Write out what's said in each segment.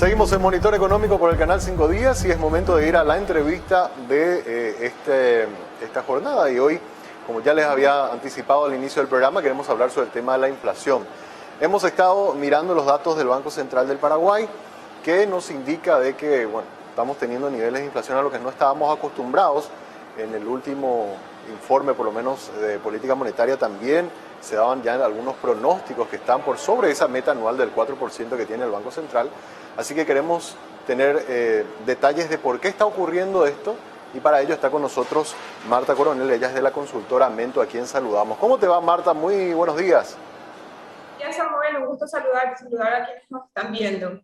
Seguimos en Monitor Económico por el canal 5 Días y es momento de ir a la entrevista de esta jornada. Y hoy, como ya les había anticipado al inicio del programa, queremos hablar sobre el tema de la inflación. Hemos estado mirando los datos del Banco Central del Paraguay, que nos indica de que, bueno, estamos teniendo niveles de inflación a los que no estábamos acostumbrados. En el último informe, por lo menos de política monetaria, también se daban ya algunos pronósticos que están por sobre esa meta anual del 4% que tiene el Banco Central. Así que queremos tener detalles de por qué está ocurriendo esto, y para ello está con nosotros Marta Coronel. Ella es de la consultora Mento, a quien saludamos. ¿Cómo te va, Marta? Muy buenos días. Ya, Samuel, un gusto saludar a quienes nos están viendo.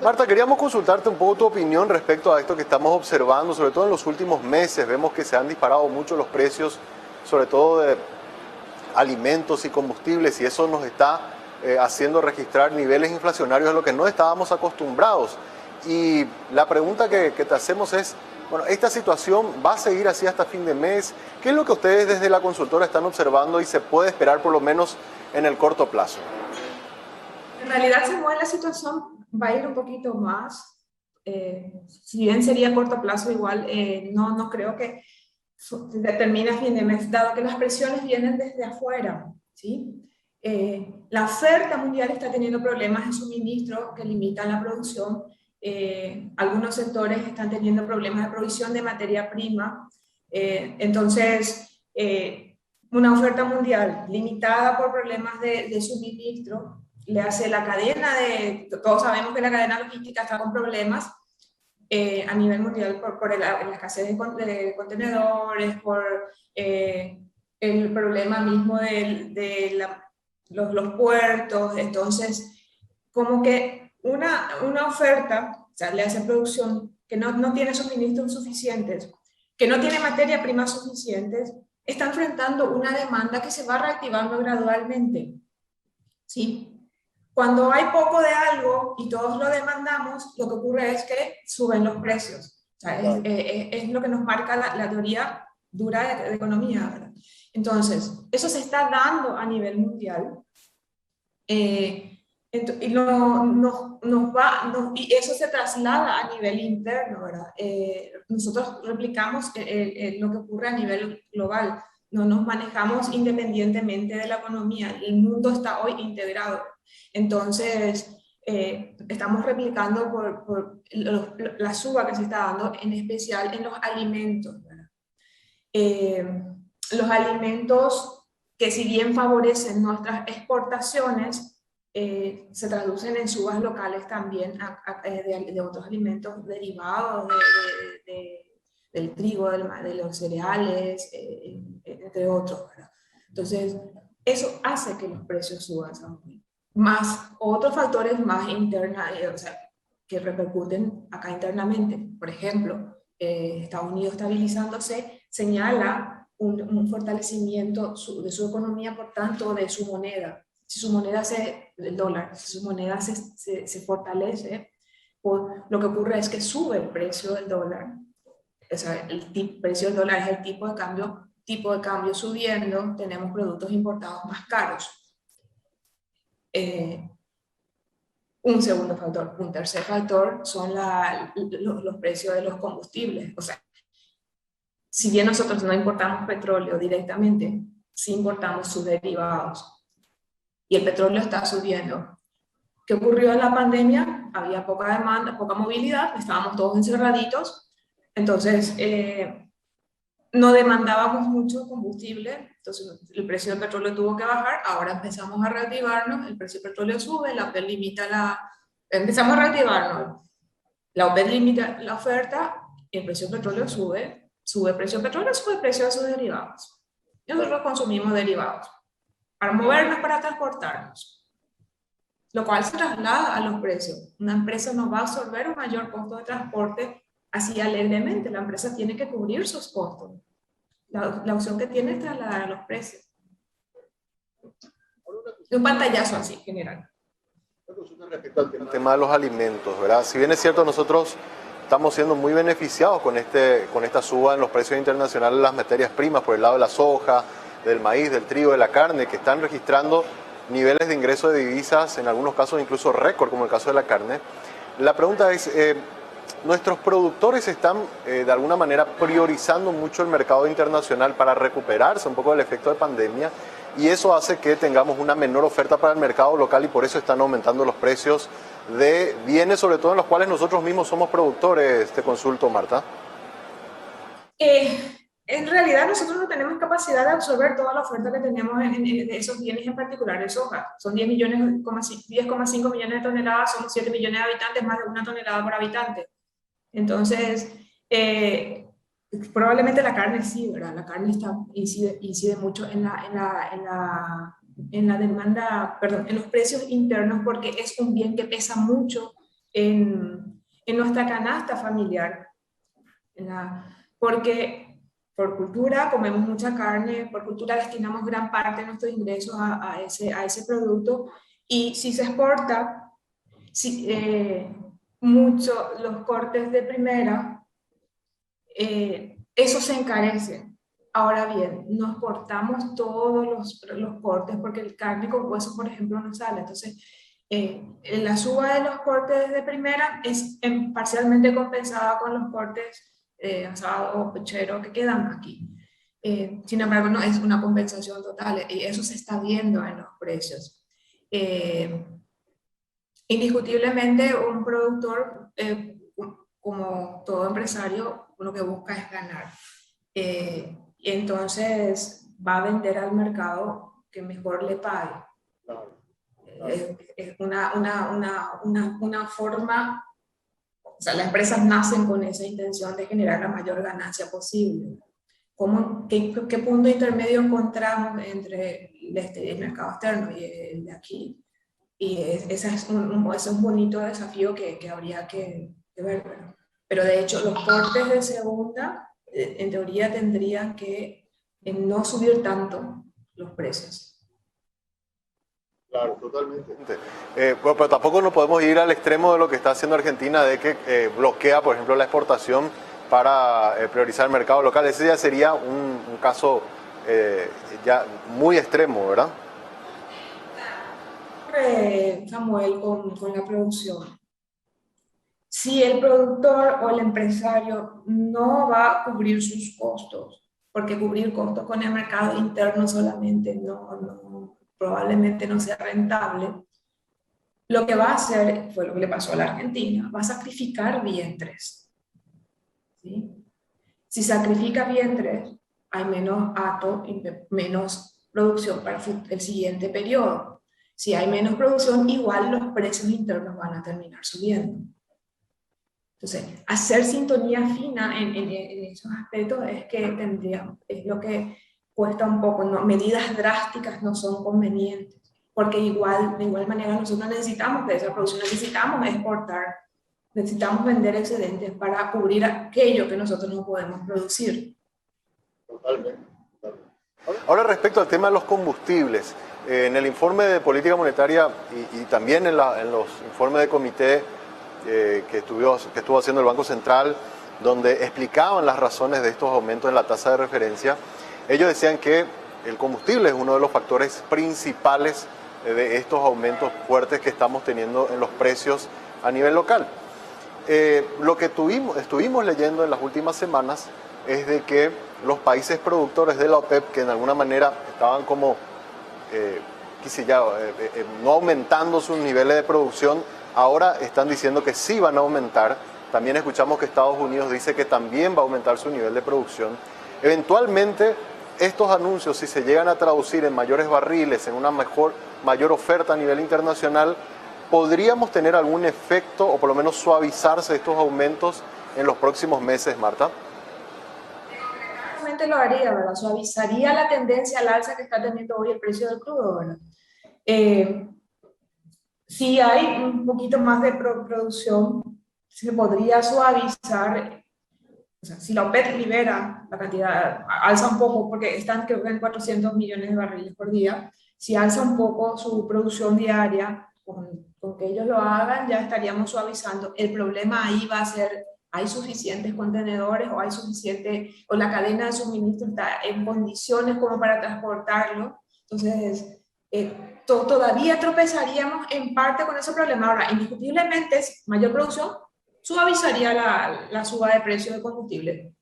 Marta, queríamos consultarte un poco tu opinión respecto a esto que estamos observando, sobre todo en los últimos meses. Vemos que se han disparado mucho los precios, sobre todo de alimentos y combustibles, y eso nos está haciendo registrar niveles inflacionarios a los que no estábamos acostumbrados. Y la pregunta que te hacemos es, bueno, ¿esta situación va a seguir así hasta fin de mes? ¿Qué es lo que ustedes desde la consultora están observando y se puede esperar por lo menos en el corto plazo? En realidad, Samuel, la situación va a ir un poquito más. Si bien sería a corto plazo, igual no creo que termine a fin de mes, dado que las presiones vienen desde afuera, ¿sí? La oferta mundial está teniendo problemas de suministro que limitan la producción. Algunos sectores están teniendo problemas de provisión de materia prima. Entonces, una oferta mundial limitada por problemas de suministro le hace la cadena todos sabemos que la cadena logística está con problemas a nivel mundial por la escasez de contenedores, por el problema mismo los puertos. Entonces, como que una oferta, o sea, le hace producción que no tiene suministros suficientes, que no tiene materia prima suficientes, está enfrentando una demanda que se va reactivando gradualmente, ¿sí? Cuando hay poco de algo y todos lo demandamos, lo que ocurre es que suben los precios. O sea, es lo que nos marca la teoría dura de economía, ¿verdad? Entonces, eso se está dando a nivel mundial. Y eso se traslada a nivel interno, ¿verdad? Nosotros replicamos lo que ocurre a nivel global. No nos manejamos independientemente de la economía. El mundo está hoy integrado. Entonces, estamos replicando por la suba que se está dando, en especial en los alimentos, ¿verdad? Los alimentos que, si bien favorecen nuestras exportaciones, se traducen en subas locales también de otros alimentos derivados del trigo, de los cereales, entre otros, ¿verdad? Entonces, eso hace que los precios suban, más otros factores más internos, o sea, que repercuten acá internamente. Por ejemplo, Estados Unidos estabilizándose señala un fortalecimiento de su economía, por tanto, de su moneda. Si su moneda el dólar, si su moneda se fortalece, pues lo que ocurre es que sube el precio del dólar. O sea, el precio del dólar es el tipo de cambio subiendo, tenemos productos importados más caros. Un segundo factor. Un tercer factor son los precios de los combustibles. O sea, si bien nosotros no importamos petróleo directamente, sí importamos sus derivados. Y el petróleo está subiendo. ¿Qué ocurrió en la pandemia? Había poca demanda, poca movilidad, estábamos todos encerraditos, entonces no demandábamos mucho combustible, entonces el precio del petróleo tuvo que bajar. Ahora empezamos a reactivarnos, el precio del petróleo sube, la OPEP empezamos a reactivarnos, la OPEP limita la oferta, y el precio del petróleo sube el precio del petróleo, sube el precio de sus derivados. Y nosotros consumimos derivados para movernos, para transportarnos, lo cual se traslada a los precios. Una empresa no va a absorber un mayor costo de transporte así alegremente. La empresa tiene que cubrir sus costos. La opción que tiene es trasladar a los precios. Un pantallazo así, general. Respecto al tema de los alimentos, ¿verdad? Si bien es cierto, nosotros estamos siendo muy beneficiados con esta suba en los precios internacionales de las materias primas, por el lado de la soja, del maíz, del trigo, de la carne, que están registrando niveles de ingreso de divisas, en algunos casos incluso récord, como el caso de la carne. La pregunta es, ¿nuestros productores están de alguna manera priorizando mucho el mercado internacional para recuperarse un poco del efecto de pandemia? Y eso hace que tengamos una menor oferta para el mercado local y por eso están aumentando los precios de bienes, sobre todo en los cuales nosotros mismos somos productores. Te consulto, Marta. En realidad nosotros no tenemos capacidad de absorber toda la oferta que tenemos de esos bienes, en particular de soja. Son 10,5 millones de toneladas, son 7 millones de habitantes, más de 1 tonelada por habitante. Entonces, probablemente la carne sí, ¿verdad? La carne incide mucho en la demanda, perdón, en los precios internos, porque es un bien que pesa mucho en nuestra canasta familiar. Porque por cultura comemos mucha carne, por cultura destinamos gran parte de nuestros ingresos a ese producto, y si se exporta, mucho los cortes de primera, eso se encarece. Ahora bien, no exportamos todos los cortes porque el carne con hueso, por ejemplo, no sale. Entonces, la suba de los cortes de primera es parcialmente compensada con los cortes asado o pechero que quedan aquí. Sin embargo, no es una compensación total y eso se está viendo en los precios. Indiscutiblemente, un productor, como todo empresario, lo que busca es ganar. Y entonces va a vender al mercado que mejor le pague. Es una forma, o sea, las empresas nacen con esa intención de generar la mayor ganancia posible. ¿Qué punto intermedio encontramos entre el mercado externo y el de aquí? Y ese es un bonito desafío que habría que ver. Pero de hecho, los cortes de segunda, en teoría, tendrían que no subir tanto los precios. Claro, totalmente. Pero tampoco nos podemos ir al extremo de lo que está haciendo Argentina, de que bloquea, por ejemplo, la exportación para priorizar el mercado local. Ese ya sería un caso ya muy extremo, ¿verdad? Samuel, con la producción. Si el productor o el empresario no va a cubrir sus costos, porque cubrir costos con el mercado interno solamente probablemente no sea rentable, lo que va a hacer, fue lo que le pasó a la Argentina, va a sacrificar vientres. ¿Sí? Si sacrifica vientres, hay menos hato y menos producción para el siguiente periodo. Si hay menos producción, igual los precios internos van a terminar subiendo. Entonces, hacer sintonía fina en esos aspectos es lo que cuesta un poco, ¿no? Medidas drásticas no son convenientes, porque de igual manera nosotros necesitamos de esa producción, necesitamos exportar, necesitamos vender excedentes para cubrir aquello que nosotros no podemos producir. Totalmente. Ahora, respecto al tema de los combustibles, en el informe de política monetaria y también en los informes de comité que estuvo haciendo el Banco Central, donde explicaban las razones de estos aumentos en la tasa de referencia, ellos decían que el combustible es uno de los factores principales de estos aumentos fuertes que estamos teniendo en los precios a nivel local. Lo que estuvimos leyendo en las últimas semanas es de que los países productores de la OPEP, que de alguna manera estaban como, no aumentando sus niveles de producción, ahora están diciendo que sí van a aumentar. También escuchamos que Estados Unidos dice que también va a aumentar su nivel de producción. Eventualmente, estos anuncios, si se llegan a traducir en mayores barriles, en una mayor oferta a nivel internacional, ¿podríamos tener algún efecto o por lo menos suavizarse estos aumentos en los próximos meses, Marta? Lo haría, ¿verdad? Suavizaría la tendencia al alza que está teniendo hoy el precio del crudo, ¿verdad? Si hay un poquito más de producción, se podría suavizar. O sea, si la OPEP libera la cantidad, alza un poco, porque están creo que en 400 millones de barriles por día, si alza un poco su producción diaria, con que ellos lo hagan, ya estaríamos suavizando. El problema ahí va a ser, ¿hay suficientes contenedores o la cadena de suministro está en condiciones como para transportarlo? Entonces, todavía tropezaríamos en parte con ese problema. Ahora, indiscutiblemente, mayor producción suavizaría la suba de precios de combustible.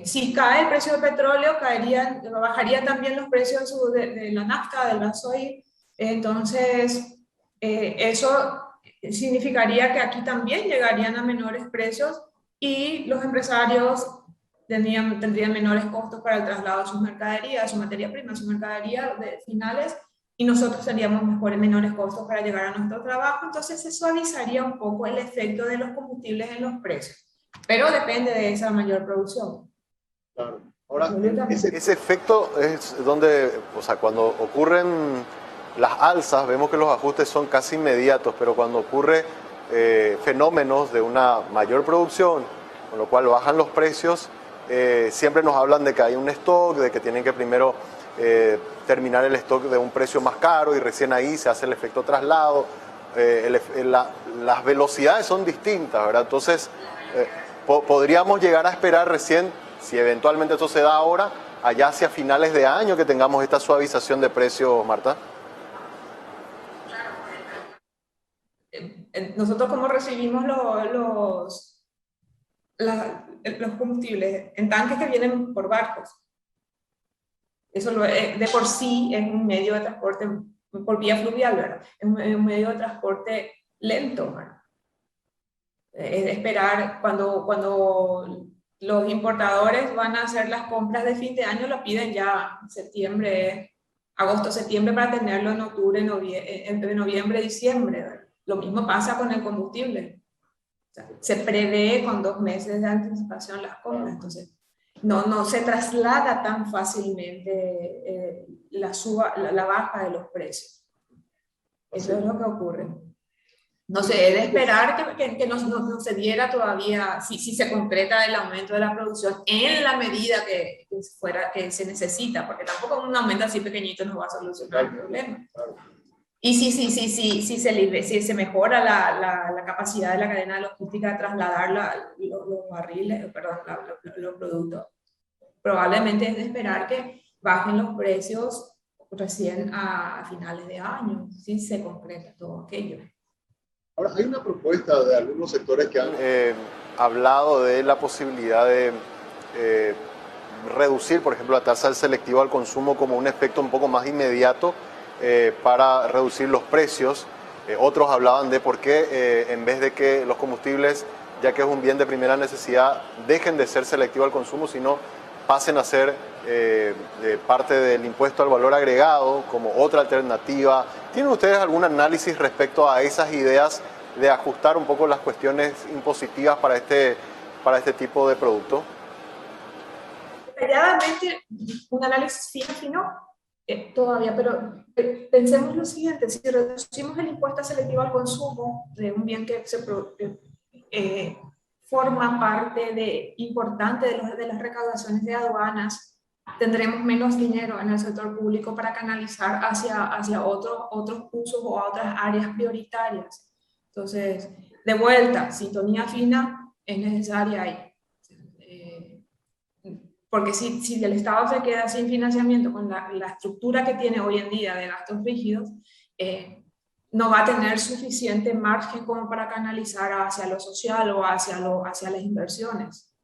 Si cae el precio del petróleo, bajarían también los precios de la nafta, del gasoil. Entonces, eso significaría que aquí también llegarían a menores precios y los empresarios tendrían menores costos para el traslado de sus mercaderías, su materia prima, su mercadería de finales, y nosotros tendríamos menores costos para llegar a nuestro trabajo. Entonces se suavizaría un poco el efecto de los combustibles en los precios, pero depende de esa mayor producción. Claro. Ahora, ese efecto es donde, o sea, cuando ocurren las alzas, vemos que los ajustes son casi inmediatos, pero cuando ocurre fenómenos de una mayor producción, con lo cual bajan los precios, siempre nos hablan de que hay un stock, de que tienen que primero terminar el stock de un precio más caro y recién ahí se hace el efecto traslado. Las velocidades son distintas, ¿verdad? Entonces, podríamos llegar a esperar recién, si eventualmente eso se da ahora, allá hacia finales de año que tengamos esta suavización de precios, Marta. Nosotros como recibimos los combustibles en tanques que vienen por barcos. Eso de por sí es un medio de transporte por vía fluvial, ¿verdad? Es un medio de transporte lento, ¿verdad? Es de esperar cuando los importadores van a hacer las compras de fin de año, lo piden ya en septiembre, agosto, septiembre, para tenerlo en octubre, entre noviembre y diciembre, ¿verdad? Lo mismo pasa con el combustible. O sea, se prevé con 2 meses de anticipación las compras, entonces no se traslada tan fácilmente la baja de los precios. Eso es lo que ocurre. No sé, es de esperar que no se diera todavía, si se concreta el aumento de la producción en la medida que se necesita, porque tampoco un aumento así pequeñito nos va a solucionar el problema. Y si se mejora la capacidad de la cadena logística de trasladar los barriles, perdón, los productos, probablemente es de esperar que bajen los precios recién a finales de año, si se concreta todo aquello. Ahora, hay una propuesta de algunos sectores que han hablado de la posibilidad de reducir, por ejemplo, la tasa del selectivo al consumo como un efecto un poco más inmediato para reducir los precios. Otros hablaban de por qué en vez de que los combustibles, ya que es un bien de primera necesidad, dejen de ser selectivos al consumo, sino pasen a ser parte del impuesto al valor agregado como otra alternativa. ¿Tienen ustedes algún análisis respecto a esas ideas de ajustar un poco las cuestiones impositivas para este tipo de producto? Detalladamente, un análisis fino, todavía, pero pensemos lo siguiente: si reducimos el impuesto selectivo al consumo de un bien que forma parte importante de las recaudaciones de aduanas, tendremos menos dinero en el sector público para canalizar hacia otros usos o a otras áreas prioritarias. Entonces, de vuelta, sintonía fina es necesaria ahí. Porque si el Estado se queda sin financiamiento con la estructura que tiene hoy en día de gastos rígidos, no va a tener suficiente margen como para canalizar hacia lo social o hacia las inversiones.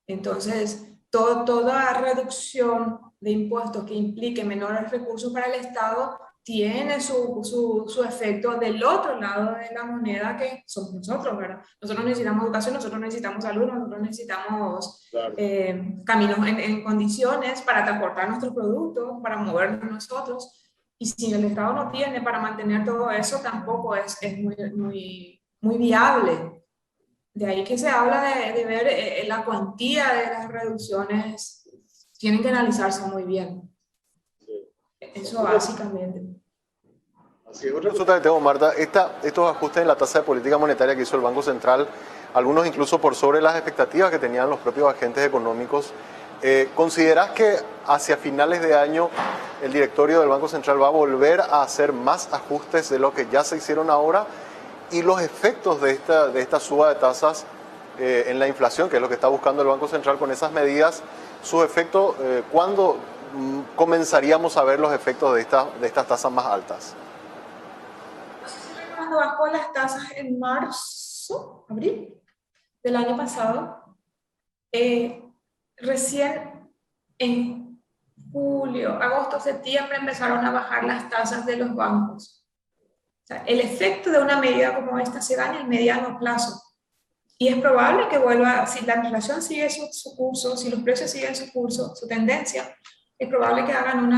Entonces, toda reducción de impuestos que implique menores recursos para el Estado tiene su efecto del otro lado de la moneda, que somos nosotros, ¿verdad? Nosotros necesitamos educación, nosotros necesitamos salud, nosotros necesitamos caminos en condiciones para transportar nuestros productos, para movernos nosotros. Y si el Estado no tiene para mantener todo eso, tampoco es muy viable. De ahí que se habla de ver la cuantía de las reducciones, tienen que analizarse muy bien. Eso básicamente. Así es. Otra consulta que tengo, Marta, estos ajustes en la tasa de política monetaria que hizo el Banco Central, algunos incluso por sobre las expectativas que tenían los propios agentes económicos, ¿considerás que hacia finales de año el directorio del Banco Central va a volver a hacer más ajustes de lo que ya se hicieron ahora? Y los efectos de esta suba de tasas en la inflación, que es lo que está buscando el Banco Central con esas medidas, sus efectos, ¿cuándo comenzaríamos a ver los efectos de estas tasas más altas? Cuando bajó las tasas en marzo, abril del año pasado, recién en julio, agosto, septiembre empezaron a bajar las tasas de los bancos. O sea, el efecto de una medida como esta se da en el mediano plazo. Y es probable que vuelva, si la inflación sigue su curso, si los precios siguen su curso, su tendencia, es probable que hagan un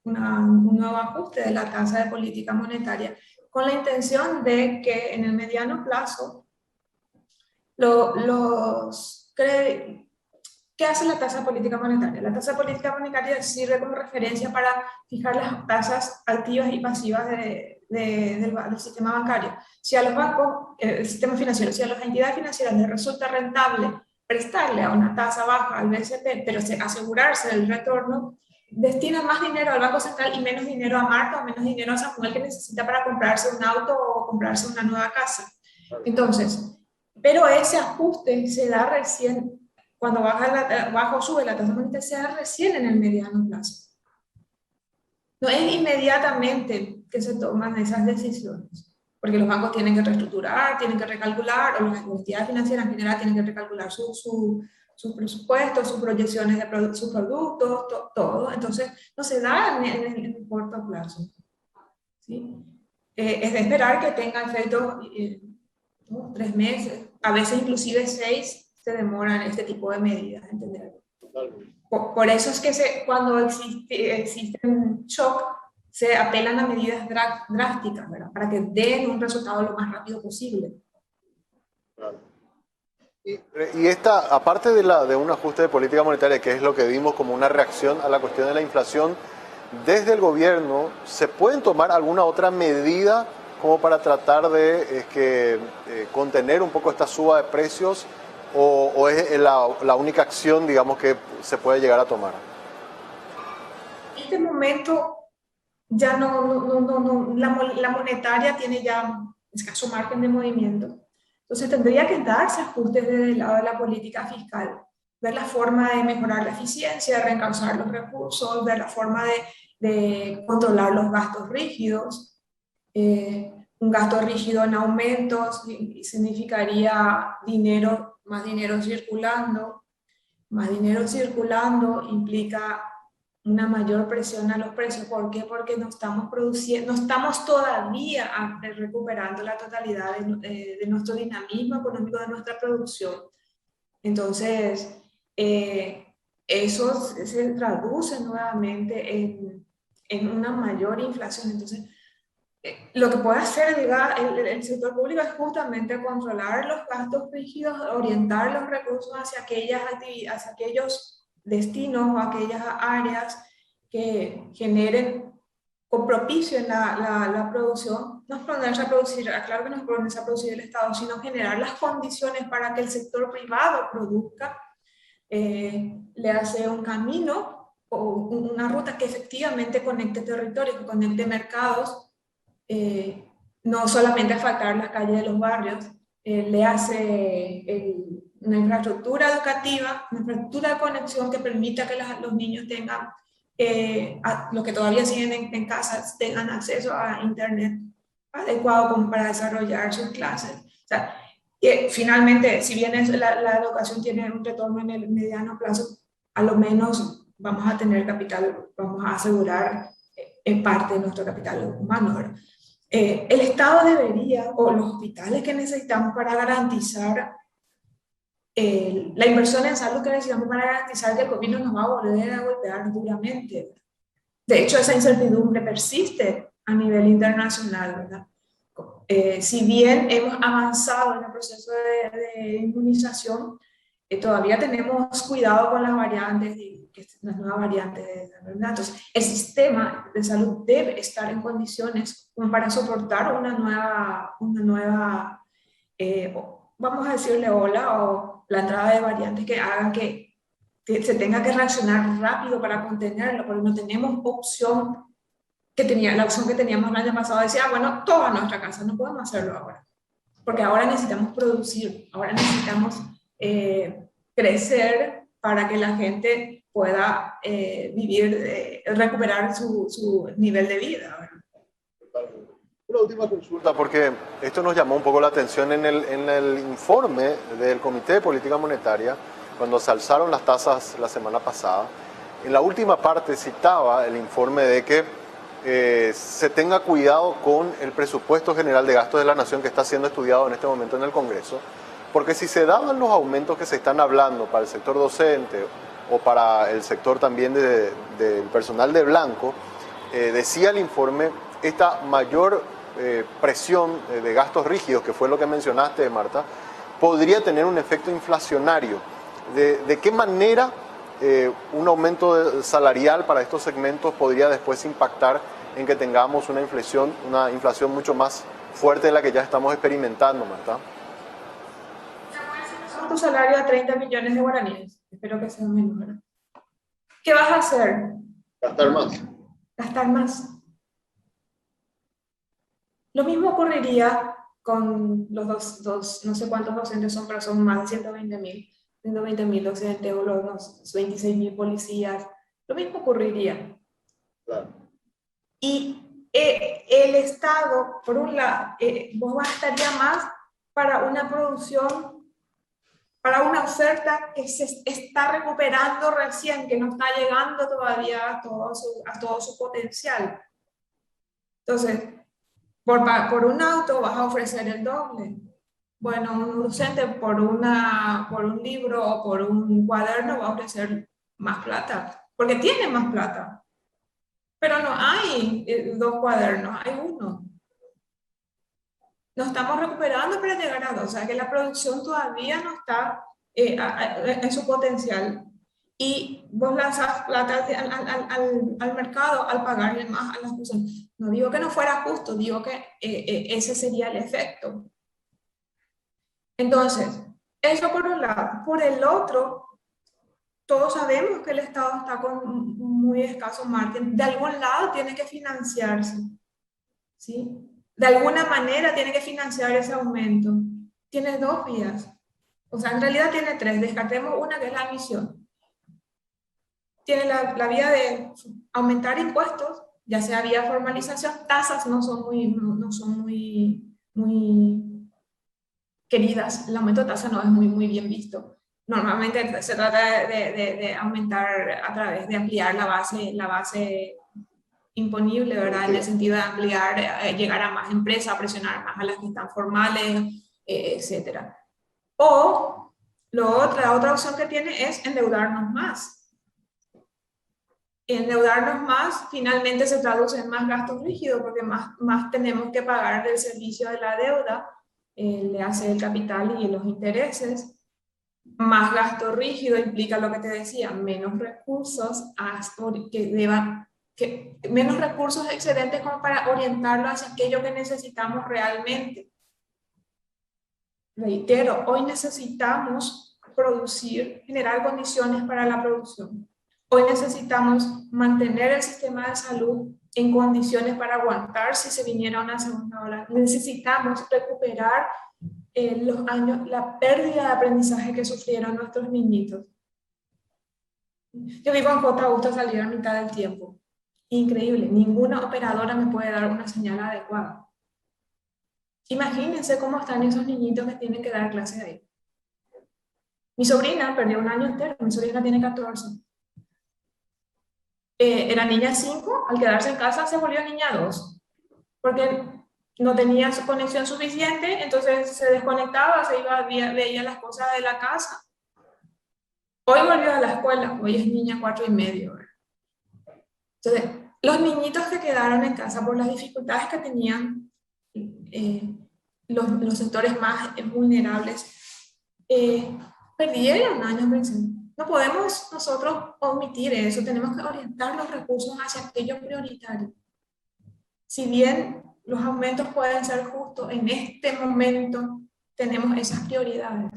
nuevo ajuste de la tasa de política monetaria, con la intención de que en el mediano plazo ¿qué hace la tasa de política monetaria? La tasa de política monetaria sirve como referencia para fijar las tasas activas y pasivas del sistema bancario. Si a los bancos, el sistema financiero, si a las entidades financieras les resulta rentable prestarle a una tasa baja al BCP, pero asegurarse del retorno, destina más dinero al Banco Central y menos dinero a Marta o menos dinero a Samuel que necesita para comprarse un auto o comprarse una nueva casa. Entonces, pero ese ajuste se da recién, cuando baja o sube la tasa monetaria, se da recién en el mediano plazo. No es inmediatamente que se toman esas decisiones, porque los bancos tienen que reestructurar, tienen que recalcular, o las entidades financieras en general tienen que recalcular sus presupuestos, sus proyecciones de sus productos, todo. Entonces, no se da en el corto plazo. ¿Sí? Es de esperar que tenga efectos 3 meses, a veces inclusive 6, se demoran este tipo de medidas, ¿entender? Por eso es que cuando existe un shock, se apelan a medidas drásticas, ¿verdad? Para que den un resultado lo más rápido posible. Y esta, aparte de un ajuste de política monetaria, que es lo que vimos como una reacción a la cuestión de la inflación, desde el gobierno, ¿se pueden tomar alguna otra medida como para tratar de contener un poco esta suba de precios, o es la única acción, digamos, que se puede llegar a tomar? En este momento ya la monetaria tiene ya escaso margen de movimiento. Entonces tendría que darse ajustes desde el lado de la política fiscal, ver la forma de mejorar la eficiencia, de reencauzar los recursos, ver la forma de controlar los gastos rígidos. Un gasto rígido en aumentos significaría más dinero circulando. Más dinero circulando implica una mayor presión a los precios. ¿Por qué? Porque no estamos todavía recuperando la totalidad de nuestro dinamismo económico, de nuestra producción. Entonces, eso se traduce nuevamente en una mayor inflación. Entonces, lo que puede hacer el sector público es justamente controlar los gastos rígidos, orientar los recursos hacia aquellos destinos o aquellas áreas que generen o propicien la producción. No es ponerse a producir, claro que no es ponerse a producir el Estado, sino generar las condiciones para que el sector privado produzca, le hace un camino o una ruta que efectivamente conecte territorios, que conecte mercados. No solamente asfaltar las calles de los barrios, le hace una infraestructura educativa, una infraestructura de conexión que permita que los niños tengan, los que todavía siguen en casa, tengan acceso a internet adecuado como para desarrollar sus clases. O sea, que finalmente, si bien la educación tiene un retorno en el mediano plazo, a lo menos vamos a tener capital, vamos a asegurar en parte de nuestro capital humano, ¿verdad? El Estado debería, o los hospitales que necesitamos para garantizar la inversión en salud que necesitamos para garantizar que el COVID no nos va a volver a golpear duramente. De hecho, esa incertidumbre persiste a nivel internacional, ¿verdad? Si bien hemos avanzado en el proceso de inmunización, todavía tenemos cuidado con las variantes, las nuevas variantes de la enfermedad. Entonces, el sistema de salud debe estar en condiciones como para soportar una nueva vamos a decirle ola o la entrada de variantes que hagan que se tenga que reaccionar rápido para contenerlo, porque no tenemos opción la opción que teníamos el año pasado decía, bueno, toda nuestra casa, no podemos hacerlo ahora, porque ahora necesitamos producir, ahora necesitamos crecer para que la gente pueda recuperar su nivel de vida, ¿verdad? Una última consulta, porque esto nos llamó un poco la atención en el informe del Comité de Política Monetaria, cuando se alzaron las tasas la semana pasada. En la última parte citaba el informe de que se tenga cuidado con el presupuesto general de gastos de la Nación que está siendo estudiado en este momento en el Congreso, porque si se daban los aumentos que se están hablando para el sector docente o para el sector también del personal de blanco, decía el informe, esta mayor presión de gastos rígidos, que fue lo que mencionaste, Marta, podría tener un efecto inflacionario. ¿De qué manera un aumento salarial para estos segmentos podría después impactar en que tengamos una inflación mucho más fuerte de la que ya estamos experimentando, Marta? Tu salario a 30 millones de guaraníes, espero que sea menos, ¿verdad? ¿Qué vas a hacer? Gastar más. Gastar más. Lo mismo ocurriría con los no sé cuántos docentes son, pero son más de 120.000 docentes o los 26.000 policías. Lo mismo ocurriría. Claro. Y el Estado, por un lado, vos gastaría más para una producción, para una oferta que se está recuperando recién, que no está llegando todavía a todo su potencial. Entonces, por un auto vas a ofrecer el doble. Bueno, un docente por un libro o por un cuaderno va a ofrecer más plata, porque tiene más plata. Pero no hay 2 cuadernos, hay uno. Nos estamos recuperando para llegar a 2, o sea que la producción todavía no está en su potencial. Y vos lanzás plata al mercado al pagarle más a las personas. No digo que no fuera justo, digo que ese sería el efecto. Entonces, eso por un lado. Por el otro, todos sabemos que el Estado está con muy escaso margen. De algún lado tiene que financiarse, ¿sí? De alguna manera tiene que financiar ese aumento. Tiene 2 vías. O sea, en realidad tiene 3. Descartemos una, que es la emisión. Tiene la vía de aumentar impuestos, ya sea vía formalización. Tasas no son muy queridas. El aumento de tasa no es muy bien visto. Normalmente se trata de aumentar a través de ampliar la base imponible, ¿verdad? En el sentido de ampliar, llegar a más empresas, presionar más a las que están formales, etc. O la otra opción que tiene es endeudarnos más. Endeudarnos más finalmente se traduce en más gastos rígidos, porque más tenemos que pagar del servicio de la deuda, le hace el capital y los intereses. Más gasto rígido implica lo que te decía, menos recursos menos recursos excedentes como para orientarlo hacia aquello que necesitamos realmente. Reitero, hoy necesitamos producir, generar condiciones para la producción. Hoy necesitamos mantener el sistema de salud en condiciones para aguantar si se viniera una segunda ola. Necesitamos recuperar los años, la pérdida de aprendizaje que sufrieron nuestros niñitos. Yo vivo en Costa, gusto salir a mitad del tiempo. Increíble, ninguna operadora me puede dar una señal adecuada. Imagínense cómo están esos niñitos que tienen que dar clases ahí. Mi sobrina perdió un año entero, mi sobrina tiene 14. Era niña 5, al quedarse en casa se volvió niña 2, porque no tenía su conexión suficiente, entonces se desconectaba, se iba, veía las cosas de la casa. Hoy volvió a la escuela, hoy es niña 4 y medio. Entonces, los niñitos que quedaron en casa por las dificultades que tenían los sectores más vulnerables, perdieron años. No podemos nosotros omitir eso, tenemos que orientar los recursos hacia aquello prioritario. Si bien los aumentos pueden ser justos, en este momento tenemos esas prioridades.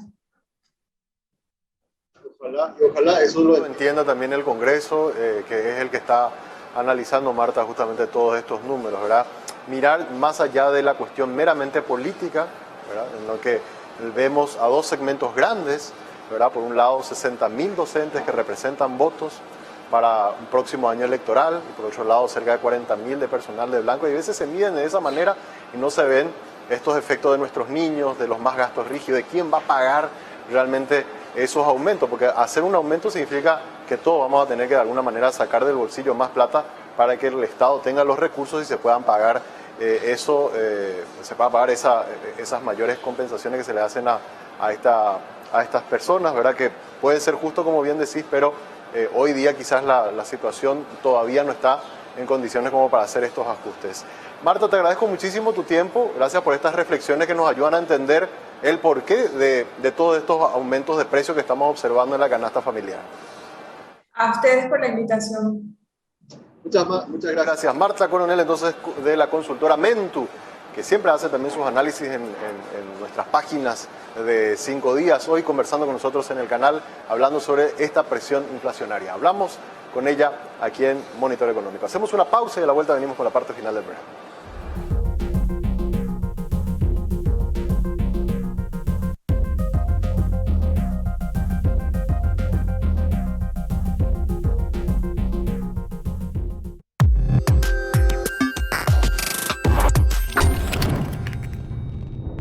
Ojalá eso lo entienda también el Congreso, que es el que está analizando, Marta, justamente todos estos números, ¿verdad? Mirar más allá de la cuestión meramente política, ¿verdad? En lo que vemos a 2 segmentos grandes ¿verdad? Por un lado, 60.000 docentes que representan votos para un próximo año electoral, y por otro lado, cerca de 40.000 de personal de blanco, y a veces se miden de esa manera y no se ven estos efectos de nuestros niños, de los más gastos rígidos, de quién va a pagar realmente esos aumentos, porque hacer un aumento significa que todos vamos a tener que de alguna manera sacar del bolsillo más plata para que el Estado tenga los recursos y se puedan pagar se pueda pagar esas mayores compensaciones que se le hacen a estas personas, ¿verdad? Que puede ser justo como bien decís, pero hoy día quizás la situación todavía no está en condiciones como para hacer estos ajustes. Marta, te agradezco muchísimo tu tiempo, gracias por estas reflexiones que nos ayudan a entender el porqué de todos estos aumentos de precios que estamos observando en la canasta familiar. A ustedes por la invitación. Muchas gracias. Marta Coronel, entonces, de la consultora Mentu, que siempre hace también sus análisis en nuestras páginas de 5 días. Hoy conversando con nosotros en el canal, hablando sobre esta presión inflacionaria. Hablamos con ella aquí en Monitor Económico. Hacemos una pausa y a la vuelta venimos con la parte final del programa.